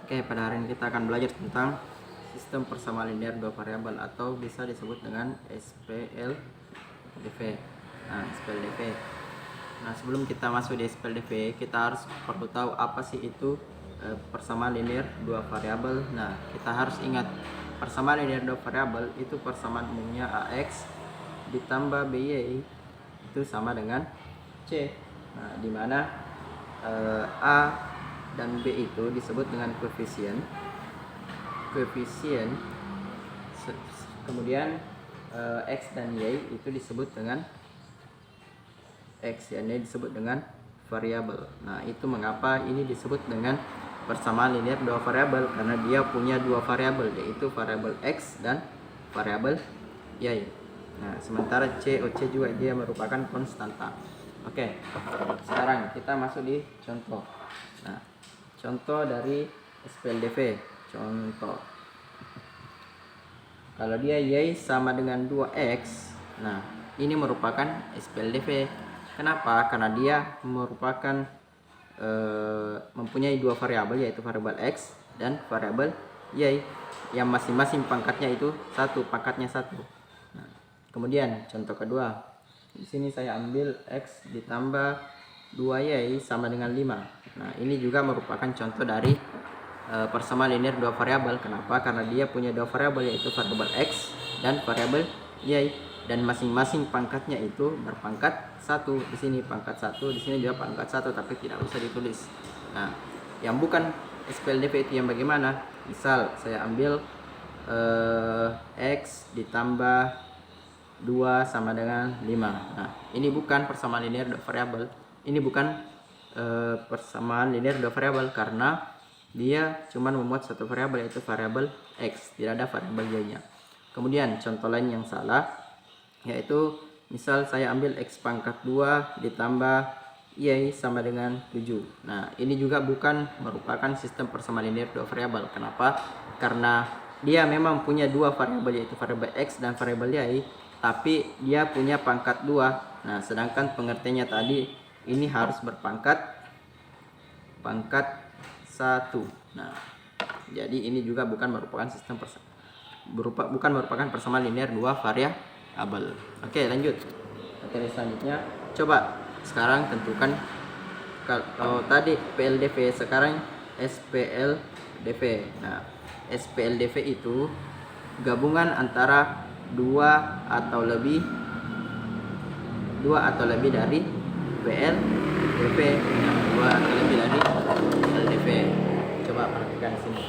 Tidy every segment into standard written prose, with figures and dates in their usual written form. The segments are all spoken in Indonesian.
Oke, pada hari ini kita akan belajar tentang sistem persamaan linear dua variabel atau bisa disebut dengan SPLDV. Nah, SPLDV. Nah, sebelum kita masuk di SPLDV, kita harus perlu tahu apa sih itu persamaan linear dua variabel. Nah, kita harus ingat persamaan linear dua variabel itu persamaan umumnya AX ditambah BY itu sama dengan C. Nah, di mana A dan B itu disebut dengan koefisien, kemudian X dan Y itu disebut dengan X, yang disebut dengan variabel. Nah, itu mengapa ini disebut dengan persamaan linear dua variabel, karena dia punya dua variabel, yaitu variabel X dan variabel Y. Nah, sementara C, OC juga dia merupakan konstanta. Oke, sekarang kita masuk di contoh. Nah, contoh dari SPLDV. Contoh, kalau dia Y sama dengan 2X, nah ini merupakan SPLDV. Kenapa? Karena dia merupakan mempunyai dua variabel, yaitu variabel X dan variabel Y, yang masing-masing pangkatnya itu pangkatnya 1. Nah, kemudian contoh kedua, di sini saya ambil X ditambah 2Y sama dengan 5. Nah, ini juga merupakan contoh dari persamaan linear dua variabel. Kenapa? Karena dia punya dua variabel, yaitu variabel X dan variabel Y, dan masing-masing pangkatnya itu berpangkat 1. Di sini pangkat 1, di sini juga pangkat 1, tapi tidak usah ditulis. Nah, yang bukan SPLDV itu yang bagaimana? Misal saya ambil X ditambah 2 sama dengan 5. Nah, ini bukan persamaan linear dua variabel. Ini bukan persamaan linear dua variabel, karena dia cuma memuat satu variabel, yaitu variabel X, tidak ada variabel Y-nya. Kemudian contoh lain yang salah, yaitu misal saya ambil X pangkat 2 ditambah Y sama dengan 7. Nah, ini juga bukan merupakan sistem persamaan linear dua variabel. Kenapa? Karena dia memang punya dua variabel, yaitu variabel X dan variabel Y, tapi dia punya pangkat 2. Nah, sedangkan pengertiannya tadi ini harus berpangkat 1. Nah, jadi ini juga bukan merupakan sistem bukan merupakan persamaan linear dua variabel. Oke, lanjut. Materi selanjutnya, coba sekarang tentukan, kalau tadi PLDV, sekarang SPLDV. Nah, SPLDV itu gabungan antara dua atau lebih dari PLDV. Nah, dua atau lebih dari PLDV. Coba perhatikan di sini.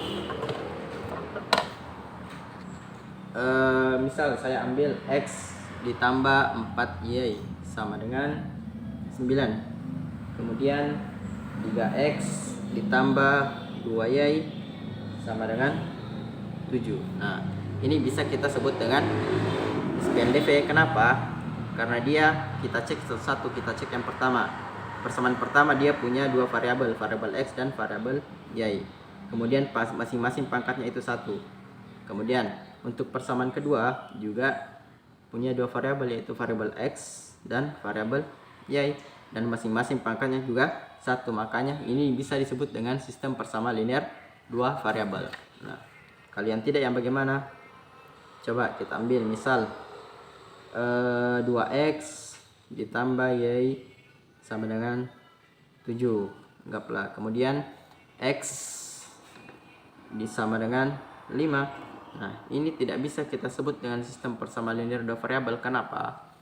Misal saya ambil X ditambah 4Y sama dengan 9. Kemudian 3X ditambah 2Y sama dengan 7. Nah, ini bisa kita sebut dengan SPLDV. Kenapa? Karena dia, kita cek satu-satu, kita cek yang pertama. Persamaan pertama dia punya dua variabel, variabel X dan variabel Y. Kemudian masing-masing pangkatnya itu 1. Kemudian untuk persamaan kedua juga punya dua variabel, yaitu variabel X dan variabel Y, dan masing-masing pangkatnya juga 1. Makanya ini bisa disebut dengan sistem persamaan linear dua variabel. Nah, kalian tidak yang bagaimana? Coba kita ambil misal 2X ditambah Y sama dengan 7. Anggaplah kemudian X sama dengan 5. Nah, ini tidak bisa kita sebut dengan sistem persamaan linear dua variabel. Kenapa?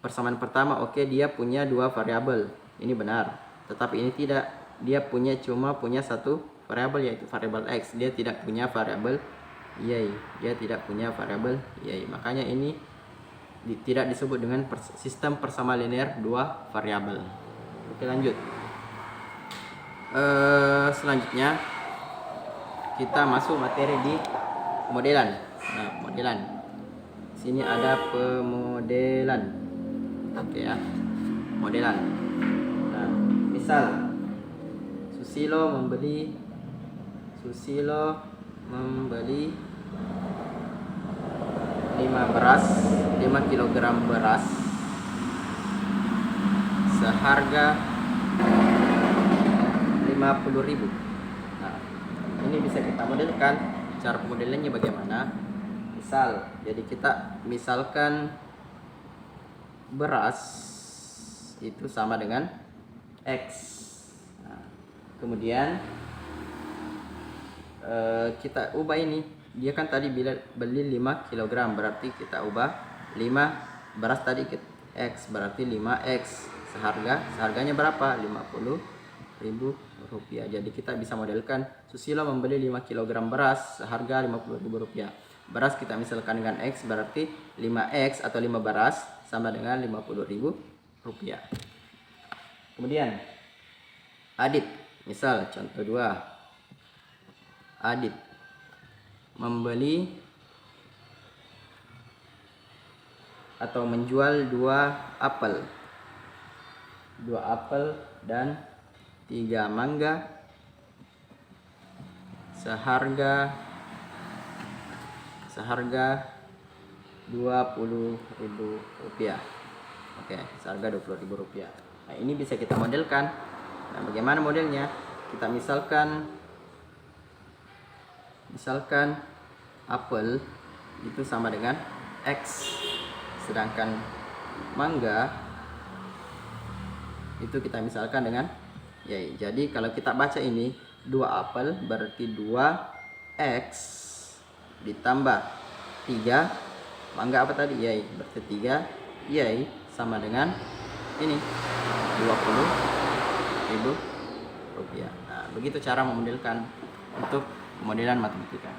Persamaan pertama, oke, dia punya dua variabel, ini benar. Tetapi ini tidak, dia cuma punya satu variabel, yaitu variabel X. Dia tidak punya variabel Y. Makanya ini tidak disebut dengan sistem persamaan linear dua variabel. Oke, lanjut. Selanjutnya kita masuk materi di pemodelan. Nah, pemodelan. Sini ada pemodelan. Oke ya. Modelan. Nah, misal Susilo membeli 5 kg beras seharga 50.000. Nah, ini bisa kita modelkan. Cara pemodelannya bagaimana? Misal, jadi kita misalkan beras itu sama dengan X. Nah, kemudian kita ubah ini. Dia kan tadi beli 5 kg, berarti kita ubah 5 beras tadi X, berarti 5X. Seharganya berapa? 50.000 rupiah. Jadi kita bisa modelkan Susilo membeli 5 kg beras seharga 50.000 rupiah. Beras kita misalkan dengan X, berarti 5X atau 5 beras sama dengan 50.000 rupiah. Kemudian Adit, misal contoh 2. Adit membeli atau menjual 2 apel dan 3 mangga seharga 20.000 rupiah. Oke, seharga 20.000 rupiah. Nah, ini bisa kita modelkan. Nah, bagaimana modelnya? Kita misalkan apel itu sama dengan X, sedangkan mangga itu kita misalkan dengan Y. Jadi kalau kita baca ini 2 apel berarti 2X ditambah 3 mangga apa tadi? Y, berarti 3Y sama dengan ini 20.000 rupiah. Nah, begitu cara memodelkan untuk pemodelan matematika.